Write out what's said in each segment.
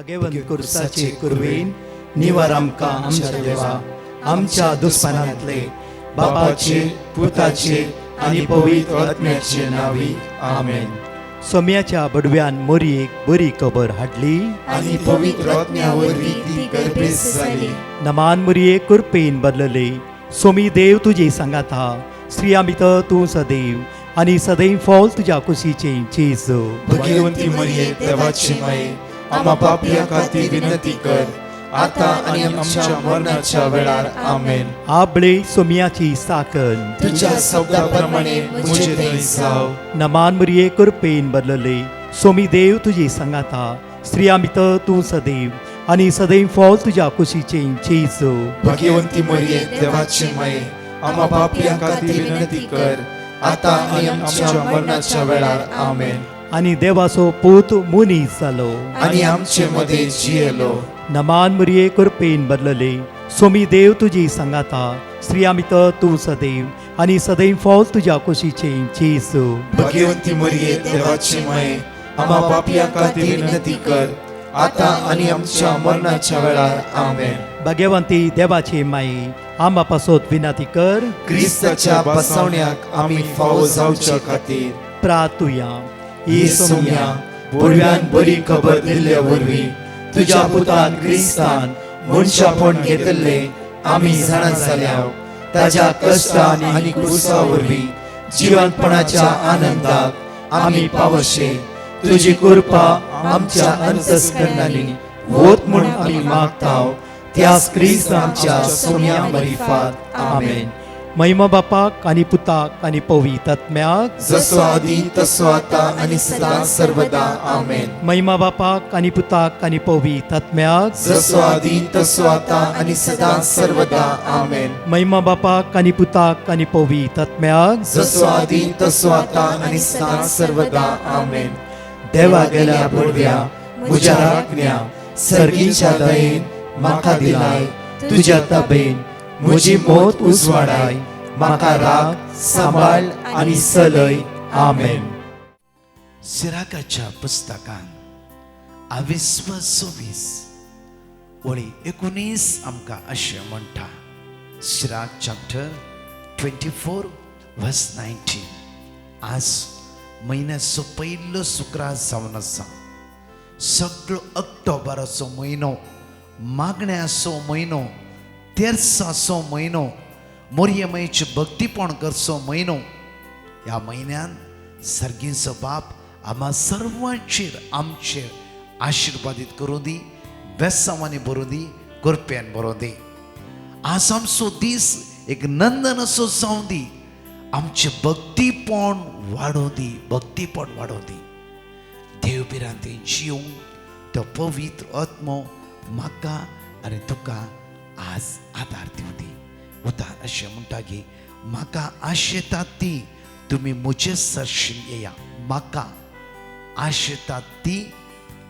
भाग्यवन कुर्साचे कुरवेन निवार आमकां आमच्या देवा आमच्या दुस्मनांतले बापाचे पुताचे आनी पवित्र आत्म्याचे नावी आमेन. सोम्याच्या बडव्यान मोरयेक बरी खबर हाडली आनी पवित्र आत्म्यावरवी ती गर्भेस जाली. नमान मोरये कुरपेन बदलले सोमी देव तुजे सांगात हा स्त्रिया भितर तूं सदैव आनी सदैव फॉल तुज्या कुशीचे जेजू. भगवंती मरिये देवाची माये आम्हा पापियां खातीर विनंती कर आता आनी आमच्या मरणाच्या वेळार आमेन. आबळे सोम्याची साकन तुझ्या शब्दाप्रमाणे मुझे थंय जाव. नमान मोरये कुरपेन बदलले सोमी देव तुजे सांगात हा स्त्रिया भितर तूं सदैव आनी सदैव फॉल तुज्या कुशीचे जेजू. भगवंती मरिये देवाची माये आम्हा पापियां खातीर विनंती कर आता आनी आमच्या मरणाच्या वेळार आमेन. आनी देवाचो पूत मुनीस जालो आनी आमचे मध्ये जियेलो. नमान मोरये कुरपेन बदलले सोमी देव तुजी सांगात हा स्त्रिया भितर तूं सदैव आनी सदैव फॉल तुज्या कुशीचे जेजू. भगवंती मरिये देवाची माये आम्हा पापियां खातीर विनंती कर आता आनी आमच्या मरणाच्या वेळार आमेन. भाग्यवंती देवाचे माये आम्हा पासत विनंती कर क्रिस्ताच्या बसवण्याक आमी फावो जावच्या खातीर प्रार्थुया. ही सोम्या बडव्यान बरी खबर दिल्ल्या वरवीं तुज्या पुतान क्रिस्तान मनशापण घेतले आमी जाणा जाल्याव ताज्या कश्टान आनी क्रुसा वरवीं जिवंतपणाच्या आनंदाक आमी पावशे. तुजी कृपा आमच्या अंतस्करणांनी वोत म्हूण आमी मागताव त्याच क्रिस्तांच्या सोम्या मरिफात आमेन. महिमा बापाक आनी पुताक आनी पवित्र आत्म्याक जसो आदी तसो आता आनी सदां सर्वदा आमेन. महिमा बापाक आनी पुताक आनी पवित्र आत्म्याक जसो आदी तसो आता आनी सदां सर्वदा आमेन. महिमा बापाक आनी पुताक आनी पवित्र आत्म्याक जसो आदी तसो आता आनी सदां सर्वदा आमेन. देवा गेल्या बडव्या म्हज्या राखण्या सर्गीच्या दयेन म्हाका दिलाय तुज्या ताबेन म्हजी मोत उजवाडाय म्हाका राख सांबाळ आनी चलय आमेन. सिराकाच्या पुस्तकान 22:26 वळी 19 आमकां अशें म्हणटा. Sirach chapter 24:19. आज म्हयन्याचो पयलो शुक्रार जावन आसा. सगळो ऑक्टोबराचो म्हयनो मागण्याचो म्हयनो तेर्साचो म्हयनो मोरयेमायेची भक्तीपण करचो म्हयनो. ह्या म्हयन्यान सर्गीचो बाप आम्हा सर्वांचेर आमचेर आशिर्वादीत करूं दी, बेसांवांनी भरूं दी, कृपेन भरूं दी. आज आमचो दीस एक नंदन असो जावं दी. आमचे भक्तीपण वाडों दी, भक्तीपण वाडों दी. देव बिरांती जिवंक तो पवित्र आत्मो म्हाका आनी तुका आज आदार दिवं दी. उतार अशें म्हणटा की म्हाका आश येता ती तुमी म्हजे सरशील येया. म्हाका आश येता ती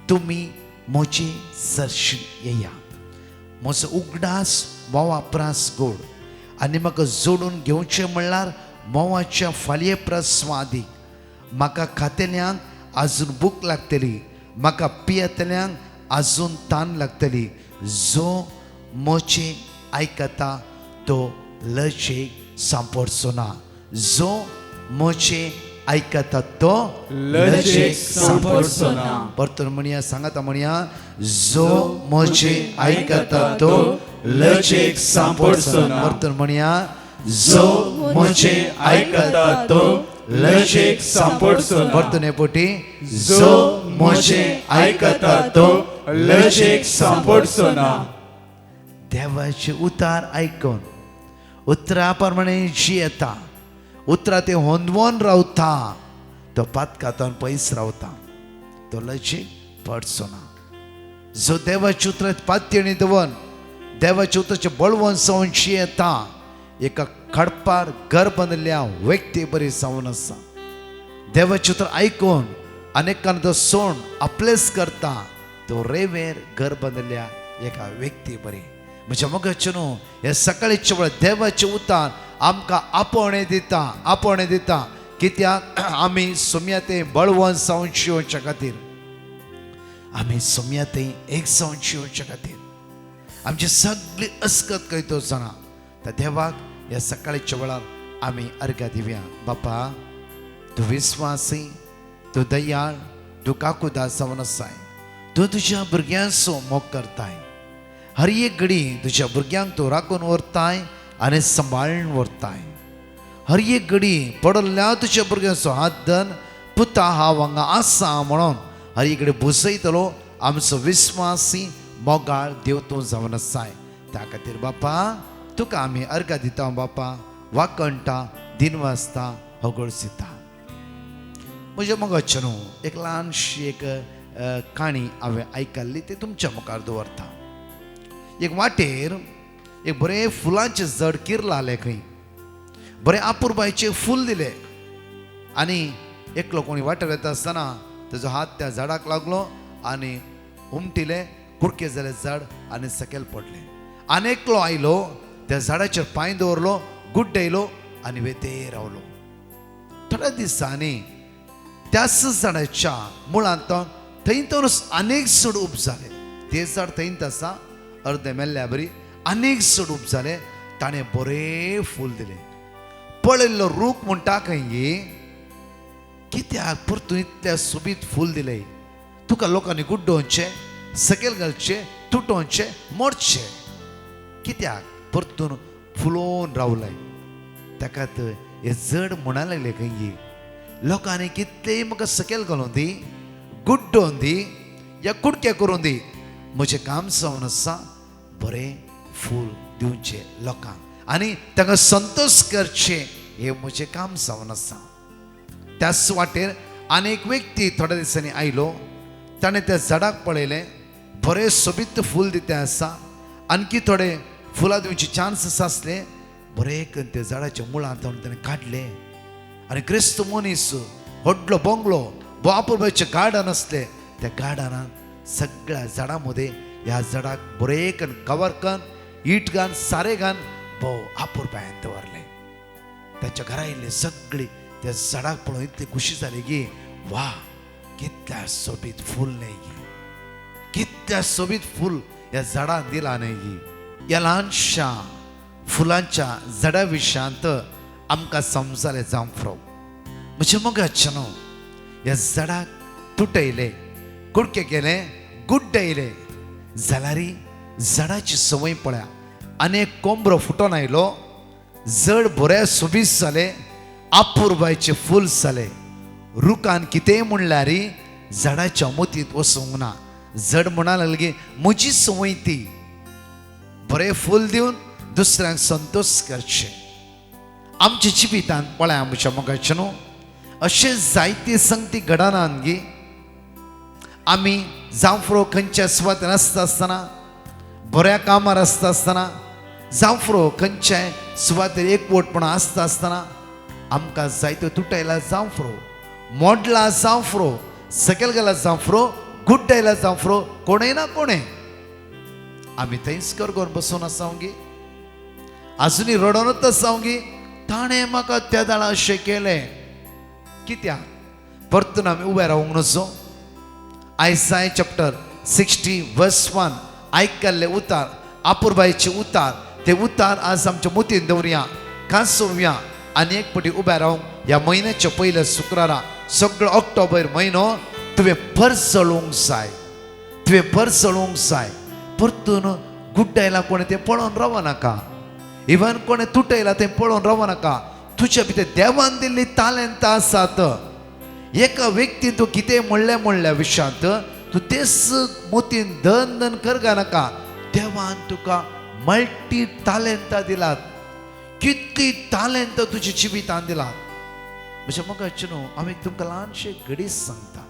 तुमी म्हजे सरशील येया. म्हजो उगडास मोवा प्रास गोड आनी म्हाका जोडून घेवचें म्हणल्यार मोवाच्या फालये प्रास स्वादीक. म्हाका खातेल्यांक आजून भूक लागतली, म्हाका पियेतल्यांक आजून तान लागतली. जो मोचे आयकता तो लजेक सांपडचो ना. जो मोचे आयकता तो लजेक सांपडचो ना. परतून म्हणया, सांगाता म्हणया, जो मोचे आयकता तो लजेक सांपडचो ना. परतून म्हणया, जो मोचे आयकता तो लजेक सांपडचो ना. परतून हे पोटी, जो मोचे आयकता तो लजेक सांपडचो ना. देवाचे उतार आयकून उतरा प्रमाणे जी येता, उतरा ते होंदवून रावता, तो पातकातान पयस रावता, तो लजेक पडचो ना. जो देवाचे उतरात पातयेणी दवन देवाचे उतराचे बळवून जावन जी येता, एका खडपार घर बांदल्या व्यक्ती बरी जावन आसा. देवाचे उतर आयकून अनेकांना तो सोण आपलेच करता, तो रेवेर घर बांदल्या एका व्यक्ती बरी. म्हज्या मोगाचे न्हू, हे सकाळीचे वेळ देवाचे उतार आमकां आपणे दिता, कित्याक आमी सोम्या ते बळवंत जावन शिवच्या खातीर. आम्ही सोम्यातही एक जावन शिवच्या खातीर आमची सगळी अस्कत कळतो जाणा त्या देवाक ह्या सकाळीच्या वेळार आमी अर्घ्या दिवया. बापा, तूं विस्वासी, तूं दयाळ, तूं काकूदास जावन आसाय. तूं तुज्या भुरग्यांचो मोग करताय. हर एक घडी तुज्या भुरग्यांक तूं राखून व्हरताय आनी सांबाळून व्हरताय. हर एक घडी पडल्या तुज्या भुरग्यांचो हात धन पुता हांव हांगा आसा म्हणून हर एक घडी बुजयतलो आमचो विस्वासी मोगाळ देव तूं जावन आसाय. त्या खातीर बापा तुका आमी अर्घ दिता बापा, वाकणटा, दिनवासता, होगळसिता. म्हज्या मोगाचे न्हू एक ल्हानशी एक काणी हांवें आयकल्ली ती तुमच्या मुखार दवरता. एक वाटेर एक बरें फुलांचें झाड किरला आलें खंय. बरें आपुरबायचें फूल दिलें आनी एकलो कोणी वाटेर येता आसतना ताजो हात त्या झाडाक लागलो आनी उमटिलें, कुडके जालें झाड आनी सकयल पडलें. आनी एकलो आयलो, त्या झाडाचेर पांय दवरलो, गुड्डयलो आनी वेते रावलो. थोड्या दिसांनी त्याच झाडाच्या मुळांत थंयतूनच अनेक चड उब जाले. ते झाड थंयत आसा, अर्दे मेल्ल्या बरी अनेक चड उब जाले. ताणें बरें फूल दिलें. पळयल्लो रूख म्हणटा खंय, कित्याक परतून इतल्या सोबीत फूल दिलें? तुका लोकांनी गुड्डोवचें, सकयल घालचें, तुटोवचें, मोडचें, कित्याक परतून फुलोवन रावलें? ताका तर हें जड म्हणा लागलें खंय, लोकांनी कितलेंय म्हाका सकयल घालून दी, गुड्डोवन दी, या कुडके करून दी, म्हजें काम जावन आसा बरें फूल दिवचें लोकांक आनी ताका संतोश करचें, हें म्हजें काम जावन आसा. त्याच वाटेर आनीक व्यक्ती थोड्या दिसांनी आयलो. ताणें त्या झाडाक पळयलें, बरें सोबीत फूल दितें आसा, आणकी थोडे फुलां दिवचे चान्स आसले. बरें करून त्या झाडाच्या मुळांत ताणें काडलें आनी क्रिस्त मनीस व्हडलो बंगलो बापूरबायचें गार्डन आसलें, त्या गार्डनांत सगळ्या झाडां मदें ह्या झाडाक बरें करून कवर करून ईट घान सारें घान भोव आपुरबायेन दवरलें. ताच्या घरा आयिल्लीं सगळीं त्या झाडाक पळोवन इतली खुशी जाली की वा, कितल्या सोबीत फूल न्हय गी, कितल्या सोबीत फूल ह्या झाडान दिला न्हय गी. ह्या ल्हानशा फुलांच्या झाडा विशयांत आमकां समजलें जावं म्हजें मोगाचें न्हू. ह्या झाडाक तुटयलें, कुडके केलें, गुड्डयलें जाल्यार झाडाची संवय पळया. आनीक कोंबरो फुटोन आयलो, जड बरें सोबीत जालें, आपुरबायचें फूल जालें. रुखान कितेंय म्हणल्यार झाडाच्या मोतींत वचूंक ना. जड म्हणा लागलें की म्हजी संवय ती बरें फूल दिवन दुसऱ्यांक संतोश करचें. आमच्या जिवितांत पळया म्हज्या मोगाचें न्हू, अशें जायते संगती घडनात गी. आमी जावं फुरो खंयच्या सुवातेर आसता आसतना, बऱ्या कामार आसता आसतना, जावं फुरो खंयच्याय सुवातेर एकवटपणां आसता आसतना आमकां जायत्यो तुटयला जावं फुरो, मोडला जावं फुरो, सकयल गेला जावं फुरो, गुड्डयला जावं फुरो, कोणेय ना कोणें आमी थंयच करगोन बसून आसाव गी. आजुनी रडोनच आसाव गी. ताणें म्हाका त्या दाळा अशें केलें, कित्याक परतून आमी उबे रावूंक नजो. आयसाय चॅप्टर 60 वर्स 1 आयकल्ले उतार, आपुरबायचे उतार, ते उतार आज आमच्या मोतीन दवरया, कांसोवया आनी एक फावटी उबे रावंक. ह्या म्हयन्याच्या पयल्या शुक्रारा सगळो ऑक्टोबर म्हयनो तुवें भर चलोवंक जाय, तुवें भर चलोवंक जाय. परतून गुड्डयला कोणें तें पळोवन रावं नाका, इवन कोणें तुटयला तें पळोवन रावं नाका. तुज्या भितर देवान दिल्ली तालंत आसात. एका व्यक्तीन तूं कितें म्हणल्या विशयांत तूं तेच मोतीन धन धन करगा नाका. देवान तुका मल्टी तालंतां दिलात, कितली तालंत तुज्या जिवितांत दिलात. म्हज्या मोगाचें न्हू, हांव तुमकां ल्हानशें घडीच सांगता.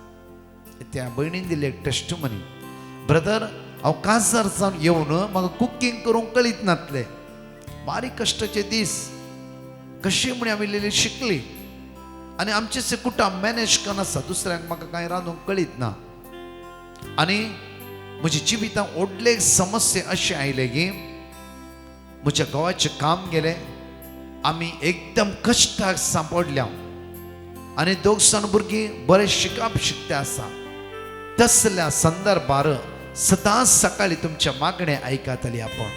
त्या भयणीन दिल्लें एक टेस्टिमनी. ब्रदर, हांव काजार जावन येवन म्हाका कुकींग करूंक कळीत नासलें. बारीक कश्टाचे दीस कशी म्हण हांवें इल्ली शिकली आनी आमचें कुटुंब मॅनेज करनासता. दुसऱ्यांक म्हाका कांय रांदूंक कळीत ना. आनी म्हज्या जिवितांत व्हडले समस्या अशें आयले की म्हज्या घोवाचें काम गेलें, आमी एकदम कश्टाक सांपडल्या आनी दोग जाण भुरगीं बरें शिकप शिकते आसा. तसल्या संदर्भार सदांच सकाळी तुमच्या मागण्या ऐकातली आपण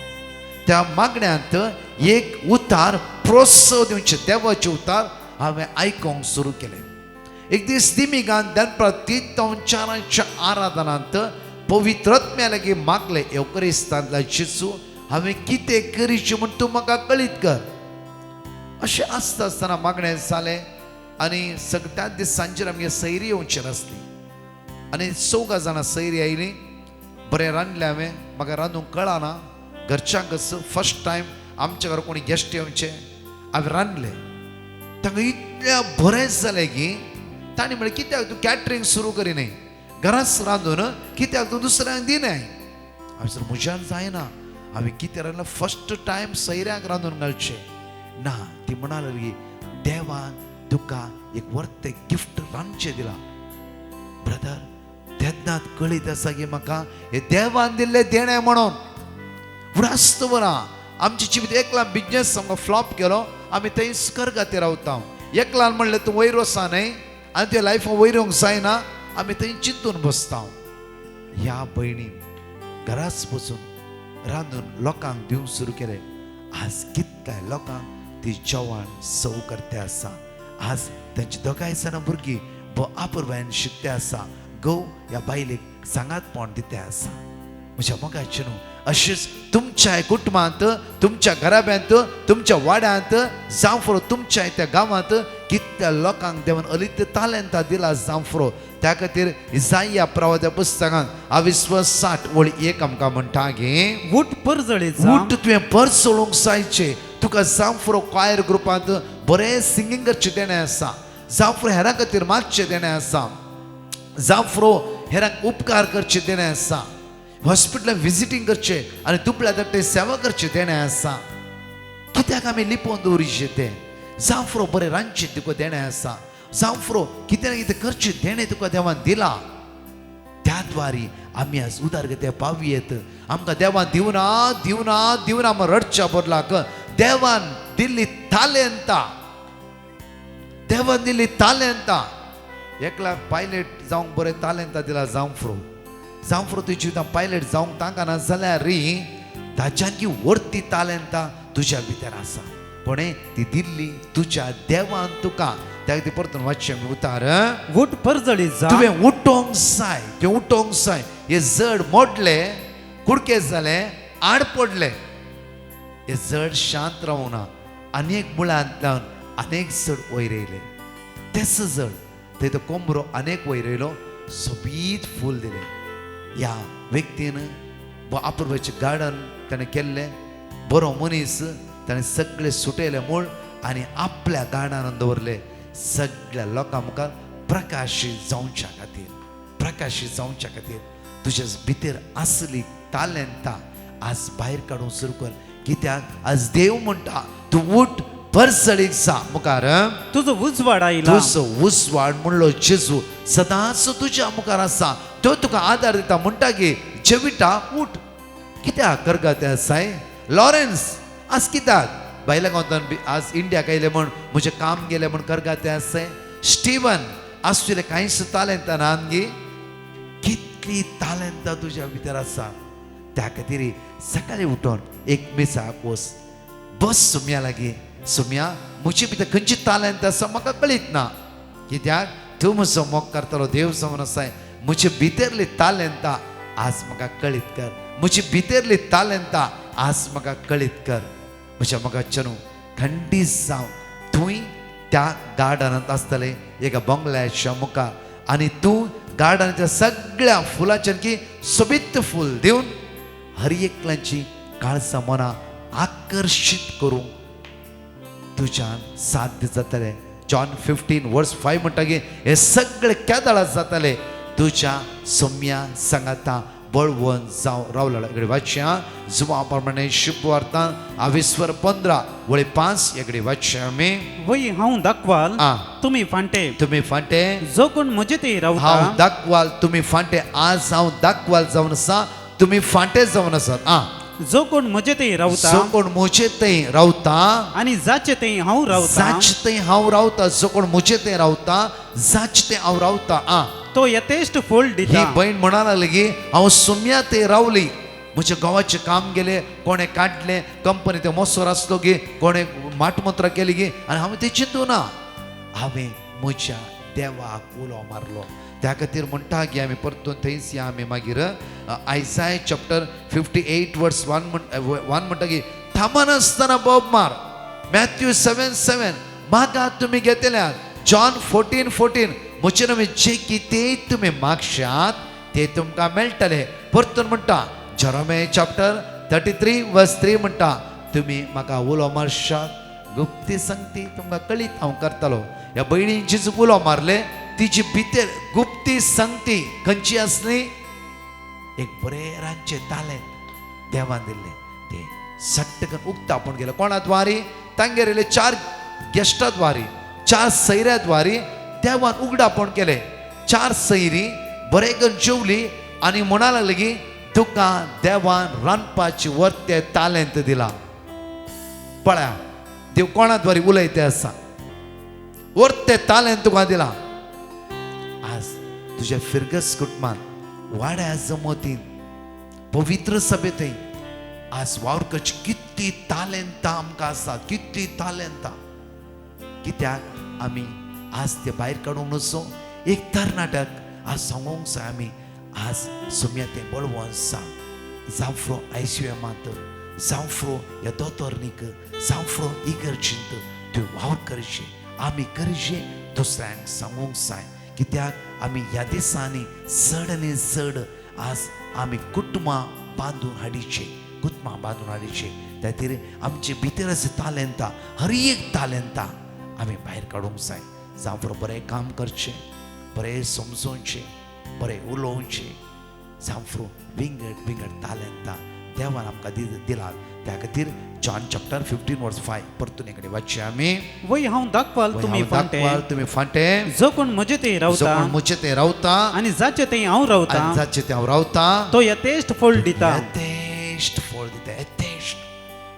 त्या मागण्यांत एक उतार प्रोत्साह दिवचे देवाचे उतार हांवें आयकोंक सुरू केले. एक दीस दिमिगान दनप्रती 3-4 आराधनांत पवित्रत्म्या लागीं मागले एवकरिस्तांतला जेजू हांवें कितें करीचें म्हूण तूं म्हाका कळीत कर. अशें आसता आसतना मागणें जालें आनी सगळ्याच दीस सांजेर आमगे सैरी येवचेर आसली आनी 4 जाणां सैरी आयलीं. बरें रांदलें हांवें, म्हाका रांदूंक कळना. घरच्यांक फर्स्ट टायम आमच्या घरा कोणी गेस्ट येवचे हांवें रांदलें. तांकां इतलें बरें जालें की तांणी म्हणलें कित्याक तूं कॅटरिंग सुरू करिनाय, घराच रांदून कित्याक तूं दुसऱ्यांक दिनाय. हांवें सर म्हज्यान जायना, हांवें कितें रांदलें फर्स्ट टायम सैऱ्यांक रांदून घालचें ना. ती म्हणा लागली देवान तुका एक वर्थ गिफ्ट रांदचें दिलां. ब्रदर तेन्नाच कळीत आसा की म्हाका हे देवान दिल्लें देणें म्हणून. उडास्त बरां आमचे जिवीत एकला बिजनेस सामको फ्लॉप केलो, आमी थंय स्वर्गाती रावता. एकल्यान म्हणलें तूं वयर वसा न्हय आनी तुज्या लायफान वयर येवंक जायना, आमी थंय चिंतून बसता. ह्या भयणीन घराच बसून रांदून लोकांक दिवंक सुरू केलें. आज कितल्या लोकांक ती जेवण सर्व करते आसा. आज तांची दोगांय जाणां भुरगीं अपुर्बायेन शिकते आसा. गो ह्या बायलेक सांगातपण दिते आसा. म्हज्या मोगाचे न्हू अशेंच तुमच्या कुटुंबांत, तुमच्या घराब्यांत, तुमच्या वाड्यांत जावं फुरो तुमच्या त्या गांवांत कितल्या लोकांक देवान अलित तालेंतां दिला जावं फुरो. त्या खातीर इसाया प्रवाद्या पुस्तकांत 28:60 आमकां म्हणटा गे उठ परजळे उठ तुवें पर सोडूंक जायचें. तुका जावं फुरो क्वायर ग्रुपांत बरें सिंगींग करचें देणें आसा, जावं फुरो हेरां खातीर मागचें देणें आसा, जावं फुरो हेरांक उपकार करचें देणें आसा, हॉस्पिटलांत विजिटींग करचें आनी दुपल्या धाकटे सेवा करचें देणें आसा. कित्याक आमी लिपोवन दवरिचें तें. जावं फुरो बरें रांदचें तुका देणें आसा, जावं फुरो कितें ना कितें करचें देणें तुका देवान दिलां. त्या द्वारी आमी आज उदारगती पावी येत. आमकां देवान दिवना दिवना दिवना म्हण रडच्या बदलाक देवान दिल्ली तालेंतां, देवान दिल्ली तालेंतां. एकल्याक पायलट जावंक बरें तालेंतां दिला जावं फुरो तुज्या जिवितांत पायलट जावंक तांकां जाल्यार री ताच्यानकी वर्ती तालेंतां तुज्या भितर आसा. पण ती दिल्ली तुज्या देवान तुका. त्या खातीर परतून वाचचें उतार उठ परजळे जा. तुवें उठोंक जाय, तुवें उठोंक जाय. हे जड मोडले, कुडके जाले, आड पडले, हे जड शांत रावना. अनेक मुळांतल्यान अनेक जड वयर येयले. तेच जड थंय तो कोंबरो अनेक वयर येयलो, सोबीत फूल दिलें. ह्या व्यक्तीन अपुर्बाचें गार्डन ताणें केल्लें. बरो मनीस ताणें सगळे सुटयले मूळ आनी आपल्या गार्डनांत दवरले. सगळ्या लोकां मुखार प्रकाशीत जावच्या खातीर, प्रकाशीत जावच्या खातीर तुज्या भितर आसली तालेंतां आज भायर काडूंक सुरू कर. कित्याक आज देव म्हणटा तूं उठ परसळीक जा मुखार. तुजो उजवाड आयला. तुजो उजवाड म्हणलो जेजू सदांच तुज्या मुखार आसा. तो तुका आदार दिता. म्हणटा की जेविटा उठ. कित्याक करगाते आसाय लॉरेन्स आज कित्याक बायल्या गांवांत आज इंडियाक आयले म्हण म्हजें काम गेलें म्हण करगाते आसाय. स्टीवन आज तुजें कांयच तालेंतां ना गे. कितली तालेंतां तुज्या भितर आसा. त्या खातीर सकाळीं उठोन एक मिसाक वच, बस सुम्या लागीं. सुम्या म्हजे भितर खंयची तालेंत आसा म्हाका कळीत ना. कित्याक तूं म्हजो मोग करतलो देव जावन आसाय. म्हजे भितरली तालेंतां आज म्हाका कळीत कर. म्हजी भितरली तालेंतां आज म्हाका कळीत कर. म्हज्या मोगाच्या न्हू खंडीत जावं थंय त्या गार्डनांत आसतलें एका बंगल्याच्या मुखार आनी तूं गार्डनाच्या सगळ्या फुलांच्यान की सोबीत फूल दिवन हर एकल्याची काळजां मनां आकर्शीत करूंक तुज्यान साध्य जातलें. जॉन 15:5 म्हणटा की हे सगळे केदाळ जातले तुज्या सोम्या सांगाता बळवंत जावं रावला. इकडे वाचया जुवा प्रमाणे शुभवार्ता 22:15 इकडे वाचया आमी. वय हांव दाखवाल तुमी फांटे. तुम्ही फांटे जो कोण म्हजे ते हांव रावता. दाखवाल तुम्ही फांटे. आज हांव दाखवाल जावन आसा, तुम्ही फांटे जावन आसात. जो कोण म्हजे ते रावता. जो कोण म्हजे थंय रावता आणि जाचे ते हांव रावता. जाच थंय हांव रावता. जो कोण म्हजे थंय रावता जाच थंय हांव रावता. तो यथेष्ट फळ ही दिता बहीण म्हणा लागली की हांव सुम्या ते रावली म्हज्या गांवाचें काम गेले कोणे काडले कंपनी ते मोसोर आसलो की कोणे माटमंत्रां केली की आनी हांवें ते चिंतूं ना हांवें म्हज्या देवाक उलो मारलो त्या खातीर म्हणटा की आमी परतून थंयच या आमी मागीर आयसाय चॅप्टर 58 वर्स 1 म्हणटा की थांबनासतना बोब मार मॅथ्यू 7:7 म्हाका तुमी घेतल्यात जॉन 14:14 म्हजे नवे जे कितेंय तुमी मागशात ते तुमकां मेळटले परतून म्हणटा जरोमे चॅप्टर 33 वर्स 3 म्हणटा तुमी म्हाका उलो मारशात गुप्ती संगती तुमकां कळीत हांव करतलो ह्या भयणीन जिचो उलो मारले तिची भितर गुप्ती संगती खंयची आसली एक बरे रातचे तालेंत देवान दिल्ले ते सट्ट करून उक्ता पूण गेलो कोणा द्वारी तांगेर येयले 4 गेस्टा द्वारी 4 सैऱ्या द्वारी देवान उगडापण केले 4 सैरी बरे करून जेवली आनी म्हणा लागली की तुका देवान रांदपाची वर्ते तालेंत दिला पळया देव कोणा द्वारी उलयते आसा वर्ते तालेंत तुका दिला आज तुझ्या फिरगस कुटुंबात वाड्या जमोतीन पवित्र सभेतय आज वावरकची कितली तालेंतां आमकां आसात कितली तालेंतां कित्याक आमी आज ते भायर काडूंक नसो एक तरणाट्याक आज सांगूंक जाय आमी आज सुम्या ते बळवंसा जावफ्रो आयसीएमांत जावफ्रो ह्या दोतोरनीक जावफ्रो इगर्जींत त्यो वावर करचे आमी करचे दुसऱ्यांक सांगूंक जाय कित्याक आमी ह्या दिसांनी चड आनी चड आज आमी कुटुंबां बांदून हाडीचे कुटुंबां बांदून हाडीचे त्या खातीर आमचे भितर अशें तालेंतां हर एक तालेंतां आमी भायर काडूंक जाय जावं बरें काम करचें बरें समजोवचें बरें उलोवचें जावं विंगड तालेंतां देवान आमकां दिलात त्या खातीर जॉन चॅप्टर 15 वर्स 5 परतून एक वाचचे आमी वय हांव दाखवाल तुमी फांटे तुमी फांटे जो कोण म्हजे ते रावता म्हजे ते रावता आनी जाचे ते हांव रावता आनी जाचे ते हांव रावता तो यथेष्ट फळ दिता यथेष्ट फळ दिता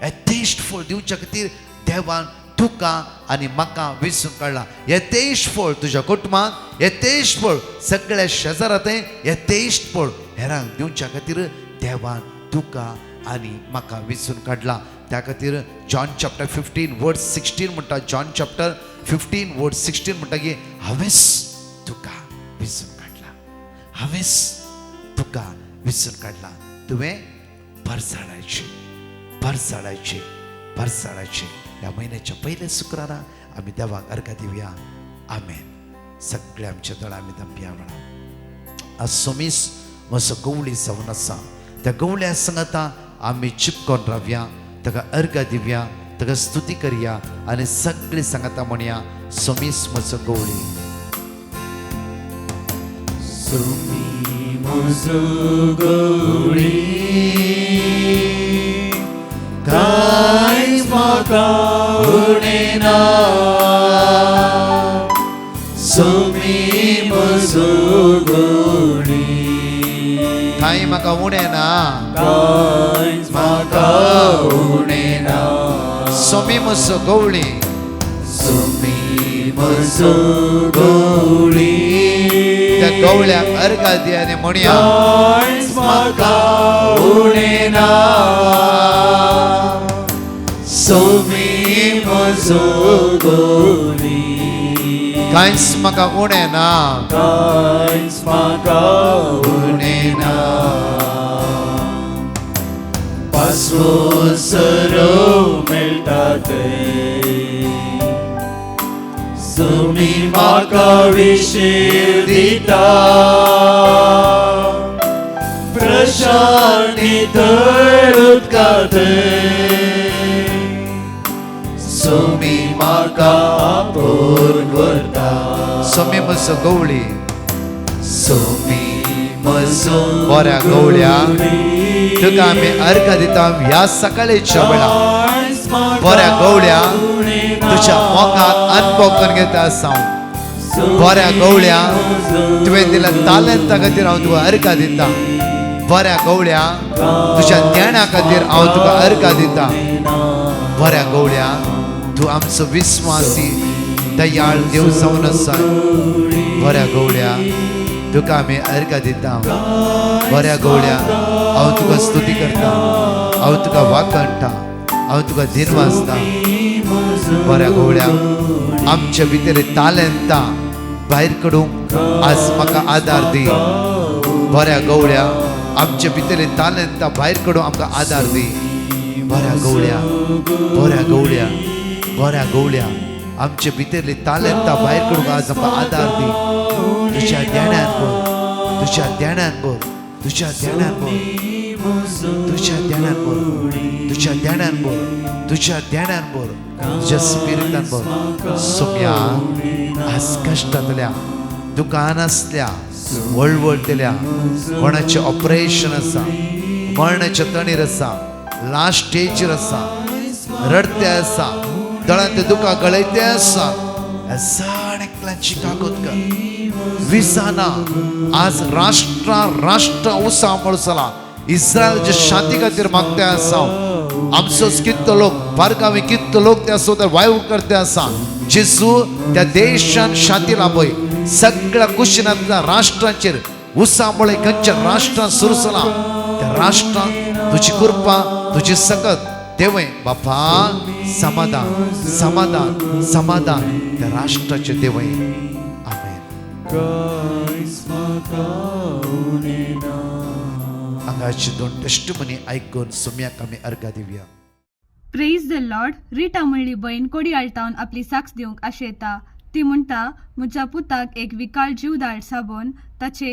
यथेष्ट फळ दिवच्या खातीर देवान तुका आनी म्हाका विसरून काडला यथेष्ट फळ तुज्या कुटुंबांत यथेष्ट फळ सगळ्या शेजारांतय यथेष्ट फळ हेरांक दिवच्या खातीर देवान तुका आनी म्हाका विसरून काडला त्या खातीर जॉन चॅप्टर 15 वर्स 16 म्हणटा जॉन चॅप्टर 15 वर्स 16 म्हणटा की हांवेंच तुका विसरून काडला हांवेंच तुका विसरून काडला तुवें परसाडायचे ह्या म्हयन्याच्या पयल्या शुक्रारा आमी देवाक अर्घ दिवया आमेन सगळे आमचे दळ आमी दंपया म्हणा आज सोमीस म्हजो गवळी जावन आसा त्या गवळ्या सांगाता आमी चिपकोन रावया ताका अर्घ दिवया ताका स्तुती करया आनी सगळी सांगाता म्हणया सोमीस म्हजो गवळी सोमी म्हजो गवळी कांयच म्हाका उणें ना सोमी म्हजो गवळी कांय म्हाका उणें ना कांयच म्हाका उणें ना सोमी म्हजो गवळी सोमी म्हजो गवळी त्या गवळ्याक अर्घ दिया आनी म्हणया कांयच म्हाका उणें ना सोमी म्हजो गवळी कांयच म्हाका उणें ना कांयच म्हाका उणें ना पासवो सरो मेळटा थंय सोमी म्हाका विशीर दिता प्रशांती थंय उदका थंय सोमी म्हाका आपोवन व्हरता सोमी म्हजो गवळी सोमी म्हजो बऱ्या गवळ्या तुका आमी अर्घ दिता ह्या सकाळीच्या वेळार बऱ्या गवळ्या तुज्या मोगाक अनुभव करून घेता आसा बऱ्या गवळ्या तुवें दिल्या तालेंता खातीर हांव तुका अर्घ दिता बऱ्या गवळ्या तुज्या ज्ञाना खातीर हांव तुका अर्घ दिता बऱ्या गवळ्या तूं आमचो विस्वासी दयाळ देव जावन आसा बऱ्या गवळ्या तुका आमी अर्घ दिता बऱ्या गवळ्या हांव तुका स्तुती करता हांव तुका वाखणटा हांव तुका दिन वाजता बऱ्या गवळ्या आमच्या भितर तालेंता भायर काडूंक आज म्हाका आदार दी बऱ्या गवळ्या आमच्या भितर तालेंता भायर काडूंक आमकां आदार दी बऱ्या गवळ्या बऱ्या गवळ्या बऱ्या गवळ्या आमच्या भितरली तालेंता भायर काडूंक आज आमकां आदार दी तुज्या ध्यानान बोल तुज्या ध्यानान बोल तुज्या ध्यानान बोल तुज्या ध्यानान बोल तुज्या ध्यानान बोल तुज्या ध्यानान बोल तुज्या स्पिरिटान बोल सोम्या आज कश्टांतल्या दुकानांतल्या वळवळटल्या कोणाचें ऑपरेशन आसा मरणाच्या तणीर आसा लास्ट स्टेजीर आसा रडते आसा दोळ्यांत दुकां गळयते आसा एकल्यांची काकूत कर विसाना आज राष्ट्र उसांबळ चला इस्रायलच्या शांती खातीर मागते आसा आमचो कितलो लोक बारगावी कितलो लोक त्या सोदर वायू करते आसा जेजू त्या देशान शांती लाभय सगळ्या कुशीनांतल्या राष्ट्रांचेर उसांबळ खंयच्या राष्ट्रांत सुरू जाला त्या राष्ट्रांत तुजी कृपा तुजी सकत देवय बापा समाधान समाधान समाधान त्या राष्ट्राचे देवय आमेन हांगाची दोन टेस्टमनी आयकून सोम्याक आमी अर्घ दिवया प्रेज द लॉर्ड रिटा म्हणली बहीण कोडी आल्तावन आपली साक्ष दिवंक आशेता ती म्हणटा म्हज्या पुताक एक विकाळ जीवदाळ साबोन ताचे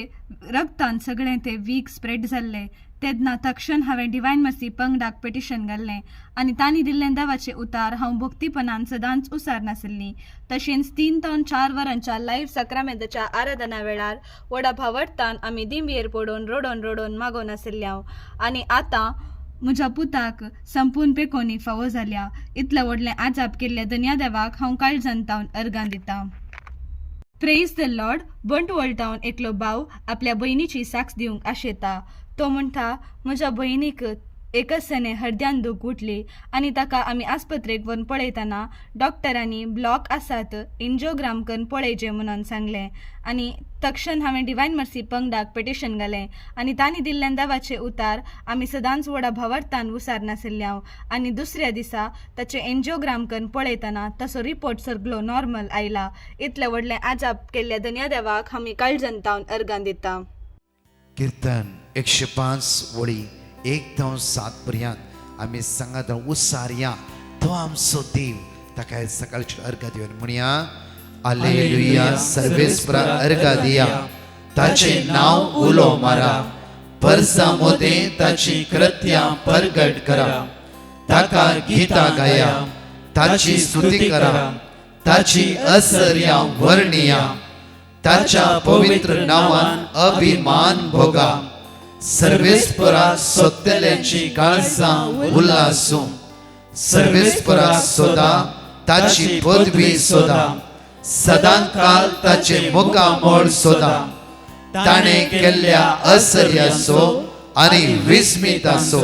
रगतान सगळें ते वीक स्प्रेड जाल्ले तेन्ना तक्षण हांवें डिवायन मसी पंगडाक पिटिशन घाल्लें आनी तांणी दिल्लें देवाचे उतार हांव भक्तीपणान सदांच उसार नासली तशेंच 3 ते 4 वरांच्या लायव्ह सक्रामेंताच्या आराधना वेळार व्हडा भावडतान आमी दिंबयेर पडून रडोन मागोन आशिल्ल्या आनी आतां म्हज्या पुताक संपूर्ण पेकोनी फावो जाल्या इतलें व्हडलें आजाप केल्ल्या दुनिया देवाक हांव काळजांतावन अर्गां दितां प्रेज द लॉर्ड बंट वळटावन एकलो भाव आपल्या भयणीची साक्ष दिवंक आशेता तो म्हणटा म्हज्या भयणीक एकच सणे हृदयान दूख उठली आनी ताका आमी आस्पत्रेक व्हरून पळयतना डॉक्टरांनी ब्लॉक आसात एंजिओग्राम करून पळयचें म्हणून सांगलें आनी तक्षण हांवें डिवायन मर्सी पंगडाक पिटिशन घालें आनी तांणी दिल्लें देवाचे उतार आमी सदांच व्हडा भावार्थान उसार नाशिल्ल्या आनी दुसऱ्या दिसा ताचें एंजिओग्राम करून पळयतना ताचो रिपोर्ट सगळो नॉर्मल आयला इतलें व्हडलें आजाप केल्ल्या दुनिया देवाक आमी काळजांतावन अर्गां दिता कीर्तन 105 वळी 1 ते 7 पर्यंत आमी सांगात उसारया तो आमचो देव ताका सकाळची अर्घ दिवन म्हणया हालेलुया सर्वेस्परा अर्घ दिया ताचे नाव उलो मारा परसा मोदे ताची कृत्यां प्रगट करा ताका गितां गाया ताची स्तुती करा ताची असर्या वर्णिया ताच्या पवित्र नावान अभिमान भोगा सर्वेस्परा सोदलेल्याची काळजां उल्हासूं सर्वेस्परा सोदा ताची पदवी सोदा सदां काल ताचे मुखामोळ सोदा ताणें केल्ल्या असर्याचो आनी विस्मिताचो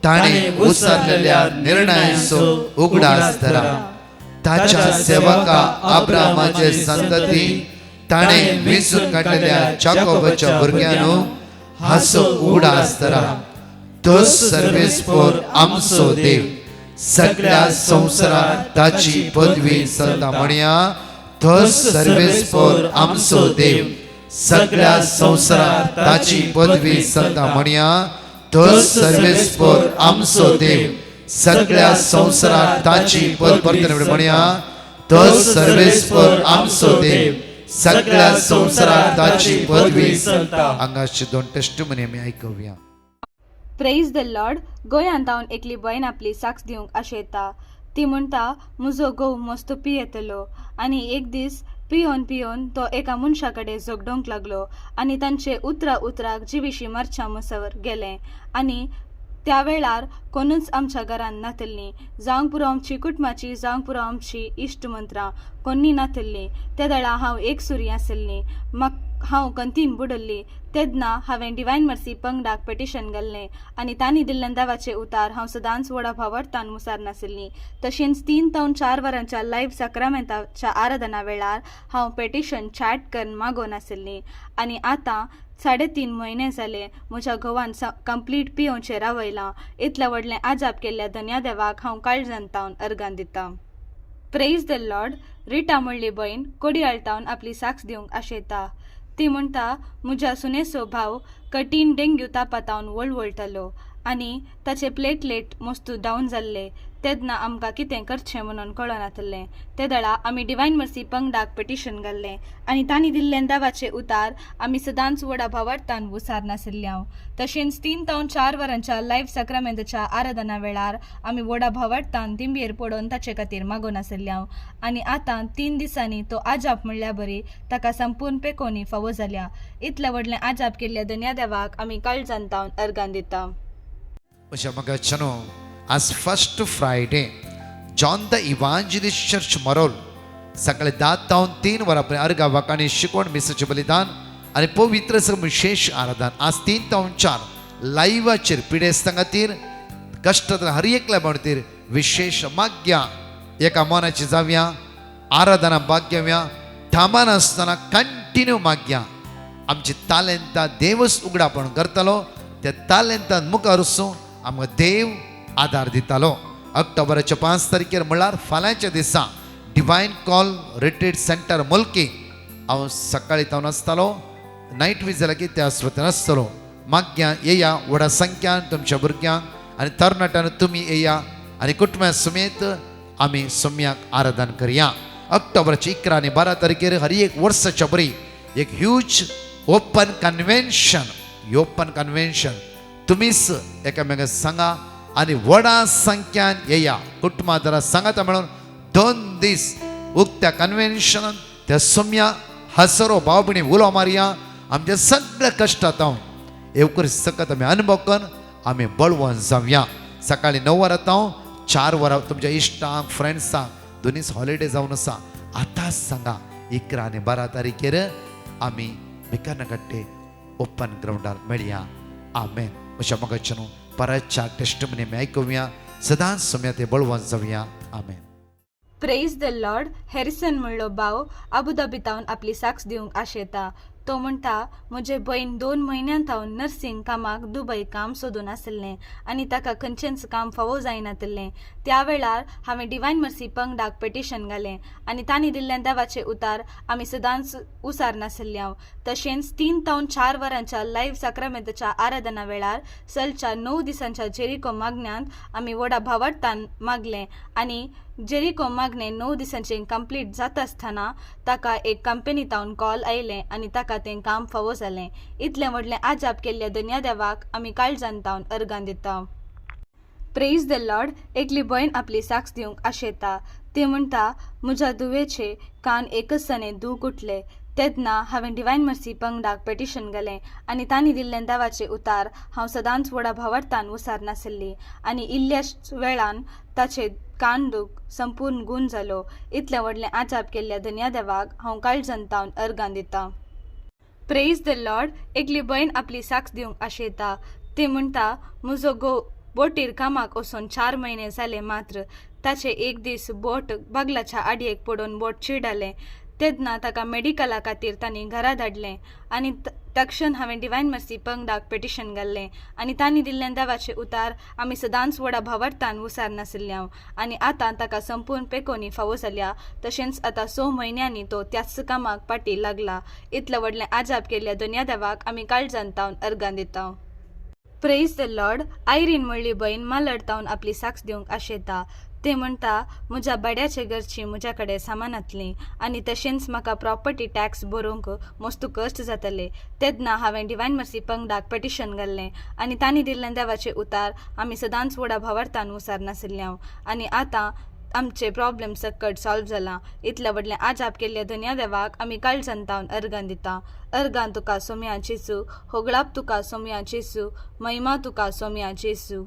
ताणें उसारलेल्या निर्णयाचो उगडास धरा ताच्या सेवका अब्रामाचे संतती ताणें वेंचून काडलेल्या जाकोबाच्या भुरग्यांनो हाचो उगडास धरा तो सर्वेस्पर आमचो देव सगळ्या संवसारांत ताची पदवी चलता म्हणया तो सर्वेस्पर आमचो देव सगळ्या संवसारांत ताची पदवी चलता म्हणया तो सर्वेस्पर आमचो देव सगळ्या संवसारांत ताची पदवी म्हणया तो सर्वेस्पर आमचो देव सगळ्या संवसारांत ताची पदवी चलता हांगाचे दोन टेस्टमनी आमी आयकुया प्रेज द लॉर्ड गोंयांत हांव एकली भयण आपली साक्ष दिवंक आशेता ती म्हणटा म्हजो घोव मस्त पियेतलो आनी एक दीस पियोन तो एका मनशा कडेन झगडोंक लागलो आनी तांचे उतराक जिवीशी मरच्या मसावर गेले आनी त्या वेळार कोणूच आमच्या घरान नातल्ली जावंक पुरो आमची कुटुंबाची जावंक पुरो आमची इश्ट मंत्रां कोणी नातल्ली त्या वेळार हांव एक सुरी आसली हांव कंतीन बुडल्ली तेन्ना हांवें डिवायन मर्सी पंगडाक पेटिशन घाल्लें आनी तांणी दिल्लें देवाचे उतार हांव सदांच व्हडा भावार्थान मुसार नाशिल्लीं. तशेंच 3 ते 4 वरांच्या लायव्ह साक्रामेंताच्या आराधना वेळार हांव पेटिशन चॅट करून मागोवन नाशिल्लीं. आनी आतां 3.5 म्हयने जाले म्हज्या घोवान कंप्लीट पियोवचेर रावयलां. इतलें व्हडलें आजाप केल्ल्या धन्या देवाक हांव काळजांतावन अर्गान दितां. Praise the Lord. रिटा म्हणली भयण कोडयाळटावन आपली साक्ष दिवंक आशेता. ती म्हणटा, म्हज्या सुनेचो भाव कठीण डेंग्यू तापातावन वळवळटलो आनी ताचे प्लेटलेट मस्तू डावन जाल्ले. तेन्ना आमकां कितें करचें म्हणून कळनातलें. ते दळा आमी डिवायन मर्सी पंगडाक पेटिशन घाल्लें आनी तांणी दिल्लें देवाचे उतार आमी सदांच व्हडा भावार्थान मुसार नाशिल्ल्या. तशेंच 3 ते 4 वरांच्या लायव्ह साक्रामेंताच्या आराधना वेळार आमी व्हडा भावार्थान तिंबेर पडोवन ताचे खातीर मागोवन नाशिल्ल्या. आनी आतां 3 दिसांनी तो आजाप म्हणल्या बरी ताका संपूर्ण पेकोनी फावो जाल्या. इतलें व्हडलें आजाप केल्ल्या धन्या देवाक आमी काळजांतावन अर्गान दिता. म्हज्या मगाच्यानो आज first Friday John the Evangelist church Marol सकाळी 10 ते 3 वरांपर्यंत अर्गा वाकाणी शिकवण मिसाचें बलिदान आनी पवित्र विशेष आराधन आज 3 ते 4 लायव्हाचेर पिडेस्तां खातीर कश्टांतल्या हर एकल्या खातीर विशेष माग्या एका मनाची जावया आराधना भाग्यव्या थांबा नासतना कंटिन्यू माग्या. आमची तालेंतां देवच उगडापण करतलो. त्या तालेंतान मुखार वचूं आमकां देव आदार दितालो. ऑक्टोबराच्या 5 तारखेर म्हणल्यार फाल्यांच्या दिसा डिवायन कॉल रिट्रीट सेंटर मुल्की हांव सकाळी तावन आसतालो. नायट विजला की त्या स्वतन आसतलो. माग्या येया व्हडा संख्यान तुमच्या भुरग्यांक आनी तरणाट्यान तुमी येया आनी कुटुंबा समेत आमी सोम्याक आराधन करया. ऑक्टोबराच्या 11 आनी 12 तारखेर हर एक वर्साच्या बरी एक ह्यूज ओपन कन्वेन्शन तुमीच एकामेकांक सांगा आनी व्हडा संख्यान येया. कुटुंबादारा सांगाता मेळून 2 दीस उक्त्या कन्वेन्शनान त्या सोम्या हसरो भाव भयणी उलो मारया. आमच्या सगळ्या कश्टांत येवकर सकत आमी अनुभव करून आमी बळवंत जावया. सकाळी 9 वरां 4 वरां तुमच्या इश्टांक फ्रेंड्सांक दोनीच हॉलिडे जावन आसा. आतांच सांगा 11 आनी 12 तारखेर आमी भिकारनाकट्टे ओपन ग्राउंडार मेळया. आमेन. अशा मगाच्यानो परतच्या टेस्टमनी आमी आयकुया. सदांच सोम्या ते बळवंत जावया. Amen. Praise the Lord. Harrison म्हणलो भाव अबुधाबीतावन आपली साक्ष दिवंक आशेता. तो म्हणटा, म्हजे भयण 2 म्हयन्यांतावन नर्सिंग कामाक दुबय काम सोदून आसलें आनी ताका खंयचेंच काम फावो जायनातलें. त्या वेळार हांवें डिवायन मर्सी पंगडाक पेटिशन घालें आनी तांणी दिल्लें देवाचें उतार आमी सदांच उसार नाशिल्ल्या. तशेंच 3 ते 4 वरांच्या लायव्ह साक्रामेंताच्या आराधना वेळार सलच्या 9 दिसांच्या जेरिको मागण्यांत आमी व्हडा भावार्थान मागलें आनी जेरिको मागणें 9 दिसांचें कंप्लीट जाता आसतना ताका एक कंपनीतावन कॉल आयलें आनी ताका तें काम फावो जालें. इतलें व्हडलें आजाप केल्ल्या धन्या देवाक आमी काळजांतावन अर्गान दिता. Praise the Lord. एकली भयण आपली साक्ष दिवंक आशेता. ती म्हणटा, म्हज्या धुवेचे कान एकच सने दूख उठले. तेन्ना हांवें डिवायन मर्सी पंगडाक पेटिशन घालें आनी तांणी दिल्लें देवाचें उतार हांव सदांच व्हडा भावार्थान उसार नाशिल्ली आनी इल्ल्याच वेळान ताचें कान दूख संपूर्ण गूण जालो. इतलें व्हडलें आजाप केल्ल्या धन्या देवाक हांव काळजांतावन अर्गान दिता. Praise the Lord. एकली भयण आपली साक्ष दिवंक आशेता. ती म्हणटा, म्हजो घोव बोटीर कामाक वचून 4 म्हयने जाले मात्र ताचे एक दीस बोट बागलाच्या आडयेक पडून बोट चिड्डलें. तेन्ना ताका मेडिकला खातीर तांणी घरा धाडलें आनी तक्षण हांवें डिवायन मर्सी पंगडाक पेटिशन घाल्लें आनी तांणी दिल्लें देवाचें उतार आमी सदांच व्हडा भावार्थान उसार नाशिल्ल्या आनी आतां ताका संपूर्ण पेकोनी फावो जाल्या. तशेंच आतां 6 म्हयन्यांनी तो त्याच कामाक पाटी लागला. इतलें व्हडलें आजाप केल्ल्या धन्या देवाक आमी काळजांतावन अर्गान दिता. Praise the Lord. आयरीन म्हणली भयण मालडतावन आपली साक्ष दिवंक आशेता. ते म्हणटा, म्हज्या बड्याचे घरची म्हज्या कडेन सामानातलीं आनी तशेंच म्हाका प्रॉपर्टी टॅक्स भरूंक मस्तू कश्ट जातले. तेन्ना हांवें डिवायन मर्सी पंगडाक पेटिशन घाल्लें आनी तांणी दिल्लें देवाचें उतार आमी सदांच व्हडा भावार्थान उसार नाशिल्ल्या आनी आतां आमचे प्रॉब्लेम सकट सॉल्व जाला. इतलें व्हडलें आजाप केल्ल्या धन्या देवाक आमी काळजांतावन अर्गान दिता. अर्गान तुका सोम्या जेसू, होगळाप तुका सोम्या जेसू, महिमा तुका सोम्या जेसू.